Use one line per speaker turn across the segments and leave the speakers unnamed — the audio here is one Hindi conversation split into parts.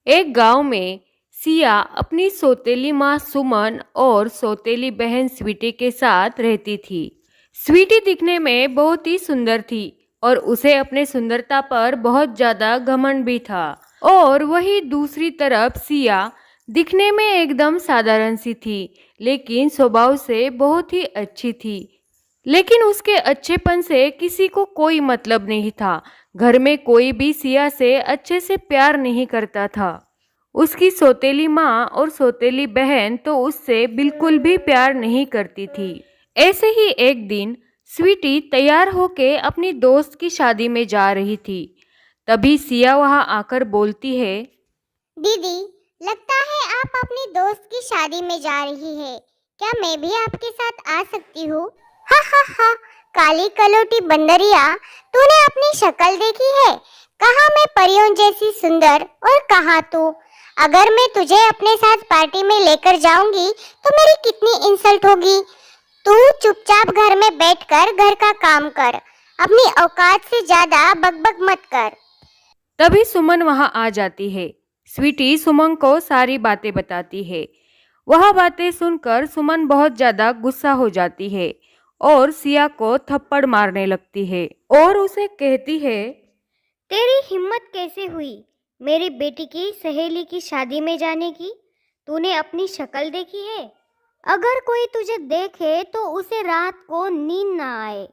एक गांव में सिया अपनी सौतेली माँ सुमन और सौतेली बहन स्वीटी के साथ रहती थी। स्वीटी दिखने में बहुत ही सुंदर थी और उसे अपने सुंदरता पर बहुत ज्यादा घमंड भी था। और वही दूसरी तरफ सिया दिखने में एकदम साधारण सी थी, लेकिन स्वभाव से बहुत ही अच्छी थी। लेकिन उसके अच्छेपन से किसी को कोई मतलब नहीं था। घर में कोई भी सिया से अच्छे से प्यार नहीं करता था। उसकी सौतेली माँ और सौतेली बहन तो उससे बिल्कुल भी प्यार नहीं करती थी। ऐसे ही एक दिन स्वीटी तैयार होके अपनी दोस्त की शादी में जा रही थी। तभी सिया वहां आकर बोलती है,
दीदी, लगता है आप अपनी दोस्त की शादी में जा रही है। क्या मैं भी आपके साथ आ सकती हूँ? हा हा हा, काली कलोटी बंदरिया, तूने अपनी शक्ल देखी है? कहाँ मैं परियों जैसी सुंदर और कहाँ तू। अगर मैं तुझे अपने साथ पार्टी में लेकर जाऊंगी तो मेरी कितनी इंसल्ट होगी। तू चुपचाप घर में बैठकर घर का काम कर, अपनी औकात से ज्यादा बकबक मत कर।
तभी सुमन वहां आ जाती है। स्वीटी सुमन को सारी बातें बताती है। वह बातें सुनकर सुमन बहुत ज्यादा गुस्सा हो जाती है और सिया को थप्पड़ मारने लगती है और उसे कहती है,
तेरी हिम्मत कैसे हुई मेरी बेटी की सहेली की शादी में जाने की? तूने अपनी शक्ल देखी है? अगर कोई तुझे देखे तो उसे रात को नींद ना आए।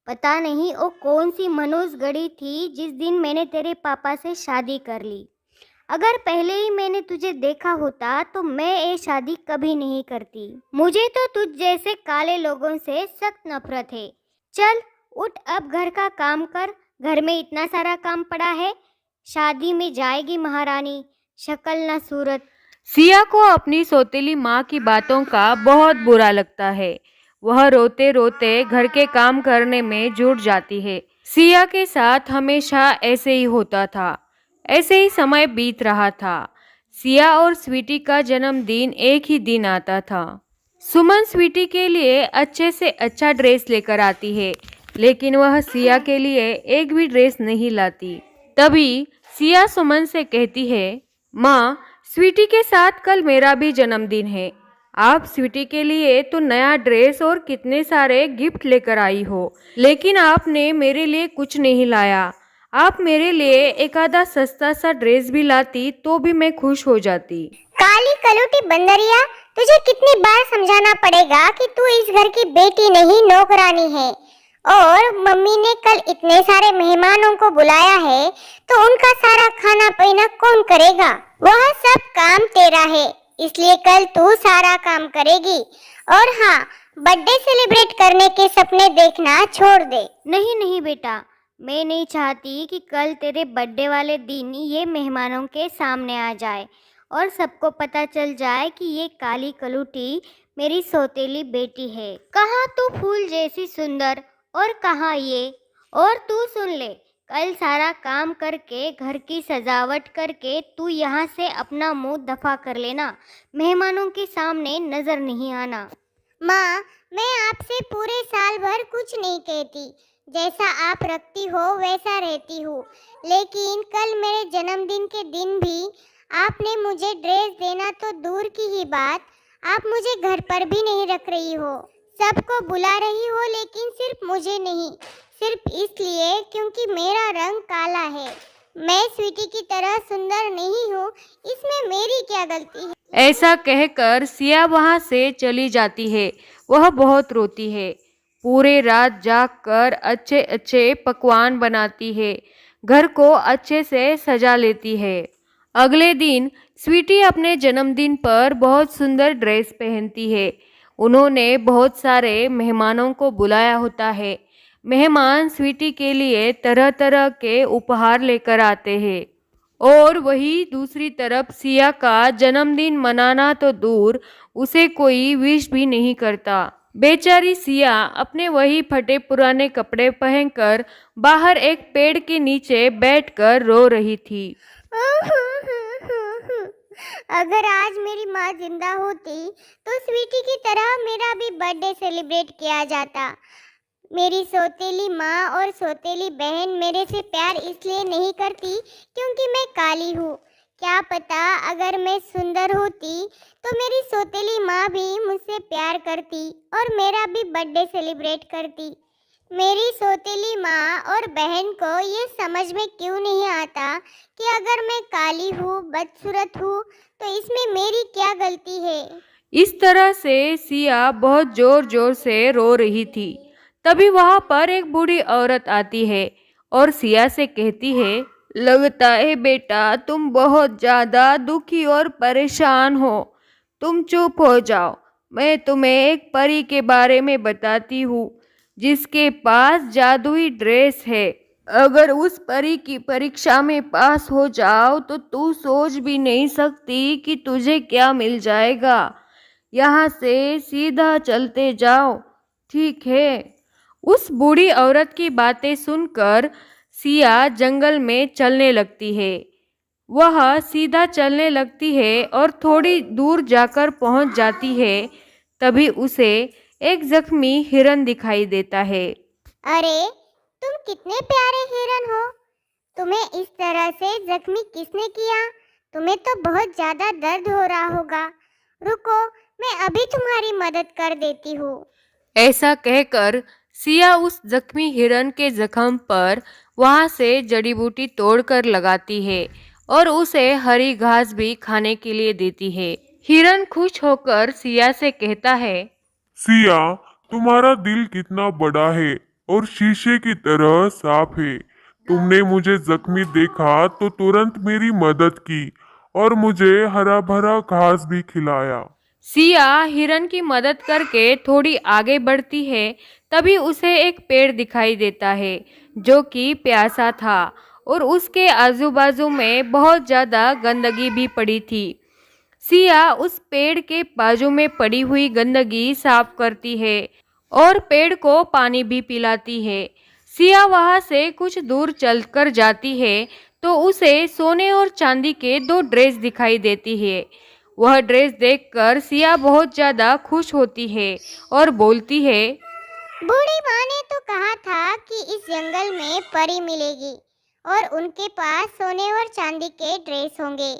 पता नहीं वो कौन सी मनोज गढ़ी थी जिस दिन मैंने तेरे पापा से शादी कर ली। अगर पहले ही मैंने तुझे देखा होता तो मैं ये शादी कभी नहीं करती। मुझे तो तुझ जैसे काले लोगों से सख्त नफरत है। चल उठ, अब घर का काम कर। घर में इतना सारा काम पड़ा है। शादी में जाएगी महारानी, शक्ल ना सूरत।
सिया को अपनी सौतेली माँ की बातों का बहुत बुरा लगता है। वह रोते रोते घर के काम करने में जुट जाती है। सिया के साथ हमेशा ऐसे ही होता था। ऐसे ही समय बीत रहा था। सिया और स्वीटी का जन्मदिन एक ही दिन आता था। सुमन स्वीटी के लिए अच्छे से अच्छा ड्रेस लेकर आती है, लेकिन वह सिया के लिए एक भी ड्रेस नहीं लाती। तभी सिया सुमन से कहती है, माँ, स्वीटी के साथ कल मेरा भी जन्मदिन है। आप स्वीटी के लिए तो नया ड्रेस और कितने सारे गिफ्ट लेकर आई हो, लेकिन आपने मेरे लिए कुछ नहीं लाया। आप मेरे लिए एक आधा सस्ता सा ड्रेस भी लाती तो भी मैं खुश हो जाती।
काली कलूटी बंदरिया, तुझे कितनी बार समझाना पड़ेगा कि तू इस घर की बेटी नहीं, नौकरानी है। और मम्मी ने कल इतने सारे मेहमानों को बुलाया है तो उनका सारा खाना पीना कौन करेगा? वह सब काम तेरा है, इसलिए कल तू सारा काम करेगी। और हाँ, बर्थडे सेलिब्रेट करने के सपने देखना छोड़ दे। नहीं नहीं बेटा, मैं नहीं चाहती कि कल तेरे बर्थडे वाले दिन ये मेहमानों के सामने आ जाए और सबको पता चल जाए कि ये काली कलूटी मेरी सौतेली बेटी है। कहाँ तू फूल जैसी सुंदर और कहाँ ये। और तू सुन ले, कल सारा काम करके घर की सजावट करके तू यहाँ से अपना मुंह दफा कर लेना। मेहमानों के सामने नजर नहीं आना। माँ, मैं आपसे पूरे साल भर कुछ नहीं कहती। जैसा आप रखती हो वैसा रहती हूँ, लेकिन कल मेरे जन्मदिन के दिन भी आपने मुझे ड्रेस देना तो दूर की ही बात, आप मुझे घर पर भी नहीं रख रही हो। सबको बुला रही हो लेकिन सिर्फ मुझे नहीं, सिर्फ इसलिए क्योंकि मेरा रंग काला है। मैं स्वीटी की तरह सुंदर नहीं हूँ, इसमें मेरी क्या गलती है?
ऐसा कहकर सिया वहां से चली जाती है। वह बहुत रोती है। पूरे रात जागकर अच्छे अच्छे पकवान बनाती है। घर को अच्छे से सजा लेती है। अगले दिन स्वीटी अपने जन्मदिन पर बहुत सुंदर ड्रेस पहनती है। उन्होंने बहुत सारे मेहमानों को बुलाया होता है। मेहमान स्वीटी के लिए तरह तरह के उपहार लेकर आते हैं। और वही दूसरी तरफ सिया का जन्मदिन मनाना तो दूर, उसे कोई विश भी नहीं करता। बेचारी सिया अपने वही फटे पुराने कपड़े पहनकर बाहर एक पेड़ के नीचे बैठकर रो रही थी।
अगर आज मेरी माँ जिंदा होती तो स्वीटी की तरह मेरा भी बर्थडे सेलिब्रेट किया जाता। मेरी सौतेली माँ और सौतेली बहन मेरे से प्यार इसलिए नहीं करती क्योंकि मैं काली हूँ, क्या पता अगर मैं सुंदर होती तो मेरी सौतेली माँ भी मुझसे प्यार करती और मेरा भी बर्थडे सेलिब्रेट करती। मेरी सौतेली माँ और बहन को ये समझ में क्यों नहीं आता कि अगर मैं काली हूँ, बदसूरत हूँ, तो इसमें मेरी क्या गलती है।
इस तरह से सिया बहुत जोर जोर से रो रही थी। तभी वहां पर एक बूढ़ी औरत आती है और सिया से कहती है, लगता है बेटा तुम बहुत ज्यादा दुखी और परेशान हो। तुम चुप हो जाओ, मैं तुम्हें एक परी के बारे में बताती हूँ जिसके पास जादुई ड्रेस है। अगर उस परी की परीक्षा में पास हो जाओ तो तू सोच भी नहीं सकती कि तुझे क्या मिल जाएगा। यहाँ से सीधा चलते जाओ, ठीक है। उस बूढ़ी औरत की बातें सुनकर सिया जंगल में चलने लगती है। वह सीधा चलने लगती है और थोड़ी दूर जाकर पहुंच जाती है। तभी उसे एक जख्मी हिरन दिखाई देता है।
अरे, तुम कितने प्यारे हिरन हो। तुम्हें इस तरह से जख्मी किसने किया? तुम्हें तो बहुत ज्यादा दर्द हो रहा होगा। रुको, मैं अभी तुम्हारी मदद कर देती हूँ।
ऐसा कहकर सिया उस जख्मी हिरन के जख्म पर वहां से जड़ी बूटी तोड़कर लगाती है और उसे हरी घास भी खाने के लिए देती है। हिरन खुश होकर सिया से कहता है,
सिया, तुम्हारा दिल कितना बड़ा है और शीशे की तरह साफ है। तुमने मुझे जख्मी देखा तो तुरंत मेरी मदद की और मुझे हरा भरा घास भी खिलाया।
सिया हिरन की मदद करके थोड़ी आगे बढ़ती है। तभी उसे एक पेड़ दिखाई देता है जो कि प्यासा था और उसके आजू बाजू में बहुत ज़्यादा गंदगी भी पड़ी थी। सिया उस पेड़ के बाजू में पड़ी हुई गंदगी साफ करती है और पेड़ को पानी भी पिलाती है। सिया वहां से कुछ दूर चलकर जाती है तो उसे सोने और चांदी के 2 ड्रेस दिखाई देती है। वह ड्रेस देखकर सिया बहुत ज्यादा खुश होती है और बोलती है,
बूढ़ी माँ ने तो कहा था कि इस जंगल में परी मिलेगी और उनके पास सोने और चांदी के ड्रेस होंगे,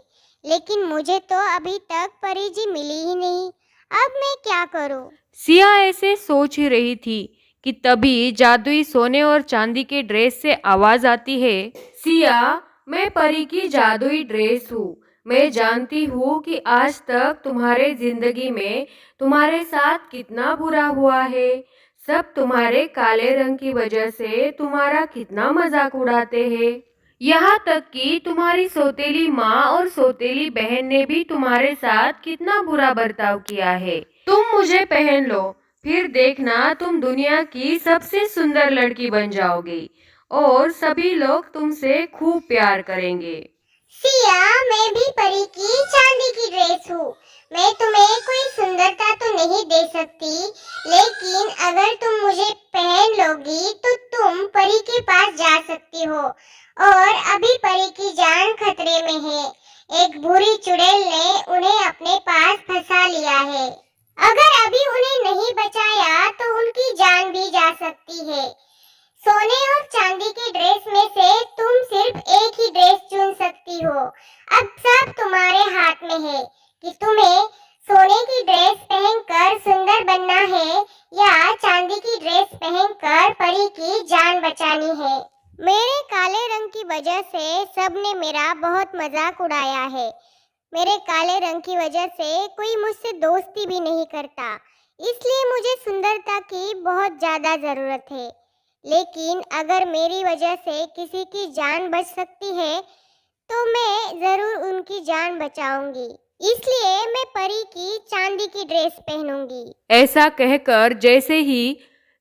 लेकिन मुझे तो अभी तक परी जी मिली ही नहीं। अब मैं क्या करूं?
सिया ऐसे सोच ही रही थी कि तभी जादुई सोने और चांदी के ड्रेस से आवाज आती है, सिया, मैं परी की जादुई ड्रेस हूँ। मैं जानती हूँ कि आज तक तुम्हारे जिंदगी में तुम्हारे साथ कितना बुरा हुआ है। सब तुम्हारे काले रंग की वजह से तुम्हारा कितना मजाक उड़ाते हैं। यहाँ तक कि तुम्हारी सौतेली माँ और सौतेली बहन ने भी तुम्हारे साथ कितना बुरा बर्ताव किया है। तुम मुझे पहन लो, फिर देखना तुम दुनिया की सबसे सुंदर लड़की बन जाओगी और सभी लोग तुमसे खूब प्यार करेंगे।
सिया, मैं भी परी की चांदी की ड्रेस हूँ। मैं तुम्हें कोई सुंदरता तो नहीं दे सकती, लेकिन अगर तुम मुझे पहन लोगी तो तुम परी के पास जा सकती हो और अभी परी की जान खतरे में है। एक बुरी चुड़ैल ने उन्हें अपने पास फंसा लिया है। अगर अभी उन्हें नहीं बचाया तो उनकी जान भी जा सकती है। सोने और चांदी के ड्रेस में से तुम सिर्फ एक ही ड्रेस चुन सकती हो। अब सब तुम्हारे हाथ में है कि तुम्हें सोने की ड्रेस पहनकर सुंदर बनना है या चांदी की ड्रेस पहनकर परी की जान बचानी है। मेरे काले रंग की वजह से सबने मेरा बहुत मजाक उड़ाया है। मेरे काले रंग की वजह से कोई मुझसे दोस्ती भी नहीं करता, इसलिए मुझे सुंदरता की बहुत ज्यादा जरूरत है। लेकिन अगर मेरी वजह से किसी की जान बच सकती है तो मैं जरूर उनकी जान बचाऊंगी। इसलिए मैं परी की चांदी की ड्रेस पहनूंगी।
ऐसा कहकर जैसे ही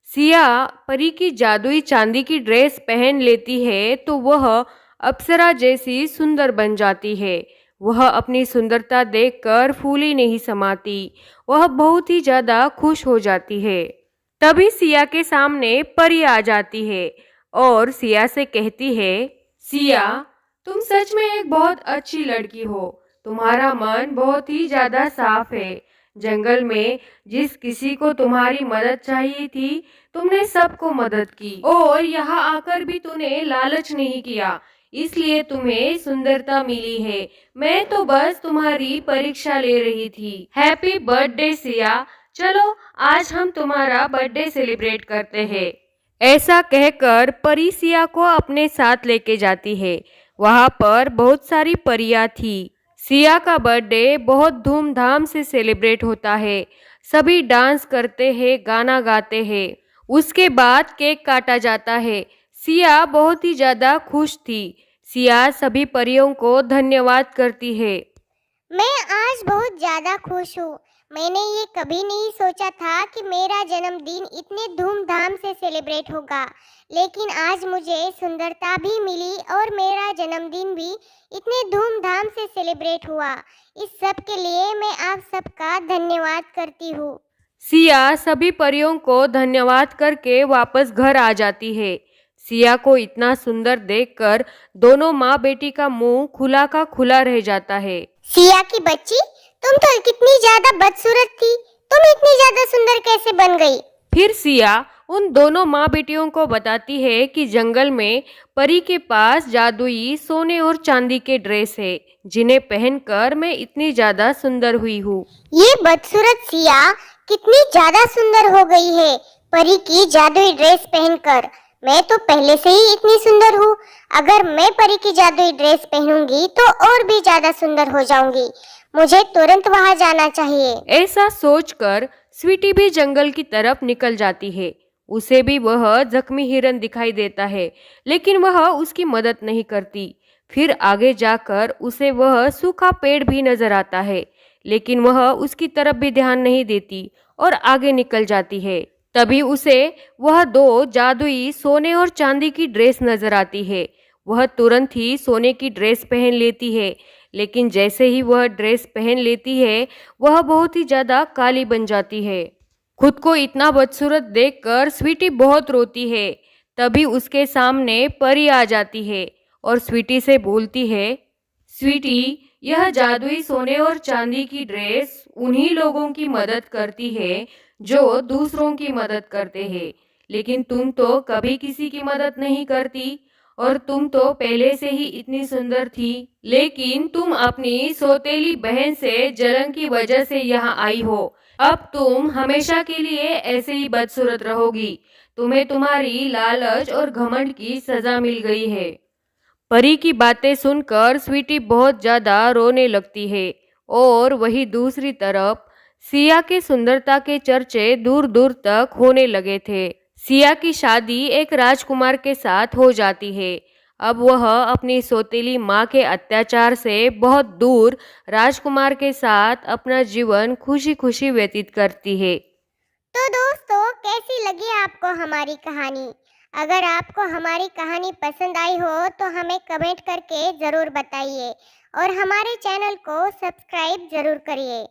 सिया परी की जादुई चांदी की ड्रेस पहन लेती है तो वह अप्सरा जैसी सुंदर बन जाती है। वह अपनी सुंदरता देखकर फूली नहीं समाती। वह बहुत ही ज्यादा खुश हो जाती है। तभी सिया के सामने परी आ जाती है और सिया से कहती है, सिया, तुम सच में एक बहुत अच्छी लड़की हो। तुम्हारा मन बहुत ही ज्यादा साफ है। जंगल में जिस किसी को तुम्हारी मदद चाहिए थी तुमने सबको मदद की और यहाँ आकर भी तूने लालच नहीं किया। इसलिए तुम्हें सुंदरता मिली है। मैं तो बस तुम्हारी परीक्षा ले रही थी। Happy birthday Siya. चलो आज हम तुम्हारा बर्थडे सेलिब्रेट करते हैं। ऐसा कहकर परी सिया को अपने साथ लेके जाती है। वहाँ पर बहुत सारी परियां थी। सिया का बर्थडे बहुत धूमधाम से सेलिब्रेट होता है। सभी डांस करते हैं, गाना गाते हैं। उसके बाद केक काटा जाता है। सिया बहुत ही ज़्यादा खुश थी। सिया सभी परियों को धन्यवाद करती है।
मैं आज बहुत ज़्यादा खुश हूँ। मैंने ये कभी नहीं सोचा था कि मेरा जन्मदिन इतने धूमधाम से सेलिब्रेट होगा, लेकिन आज मुझे सुंदरता भी मिली और मेरा जन्मदिन भी इतने धूमधाम से सेलिब्रेट हुआ। इस सब के लिए मैं आप सबका धन्यवाद करती हूँ।
सिया सभी परियों को धन्यवाद करके वापस घर आ जाती है। सिया को इतना सुंदर देखकर दोनों माँ बेटी का मुंह खुला का खुला रह जाता है।
सिया की बच्ची, तुम तो कितनी ज्यादा बदसूरत थी, तुम इतनी ज्यादा सुंदर कैसे बन गई?
फिर सिया उन दोनों माँ बेटियों को बताती है कि जंगल में परी के पास जादुई सोने और चांदी के ड्रेस है, जिन्हें पहनकर मैं इतनी ज्यादा सुंदर हुई हूँ।
ये बदसूरत सिया कितनी ज्यादा सुंदर हो गई है परी की जादुई ड्रेस पहनकर। मैं तो पहले से ही इतनी सुंदर हूँ। अगर मैं परी की जादुई ड्रेस पहनूंगी तो और भी ज्यादा सुंदर हो जाऊंगी। मुझे तुरंत वहां जाना चाहिए।
ऐसा सोचकर स्वीटी भी जंगल की तरफ निकल जाती है। उसे भी वह जख्मी हिरन दिखाई देता है, लेकिन वह उसकी मदद नहीं करती। फिर आगे जाकर उसे वह सूखा पेड़ भी नजर आता है, लेकिन वह उसकी तरफ भी ध्यान नहीं देती और आगे निकल जाती है। तभी उसे वह दो जादुई सोने और चांदी की ड्रेस नजर आती है। वह तुरंत ही सोने की ड्रेस पहन लेती है, लेकिन जैसे ही वह ड्रेस पहन लेती है वह बहुत ही ज़्यादा काली बन जाती है। खुद को इतना बदसूरत देखकर स्वीटी बहुत रोती है। तभी उसके सामने परी आ जाती है और स्वीटी से बोलती है, स्वीटी, यह जादुई सोने और चांदी की ड्रेस उन्हीं लोगों की मदद करती है जो दूसरों की मदद करते हैं, लेकिन तुम तो कभी किसी की मदद नहीं करती और तुम तो पहले से ही इतनी सुंदर थी, लेकिन तुम अपनी सौतेली बहन से जलन की वजह से यहाँ आई हो। अब तुम हमेशा के लिए ऐसे ही बदसूरत रहोगी। तुम्हें तुम्हारी लालच और घमंड की सजा मिल गई है। परी की बातें सुनकर स्वीटी बहुत ज्यादा रोने लगती है और वही दूसरी तरफ सिया के सुंदरता के चर्चे दूर दूर तक होने लगे थे। सिया की शादी एक राजकुमार के साथ हो जाती है। अब वह अपनी सौतेली माँ के अत्याचार से बहुत दूर राजकुमार के साथ अपना जीवन खुशी खुशी व्यतीत करती है।
तो दोस्तों, कैसी लगी आपको हमारी कहानी? अगर आपको हमारी कहानी पसंद आई हो तो हमें कमेंट करके ज़रूर बताइए और हमारे चैनल को सब्सक्राइब ज़रूर करिए।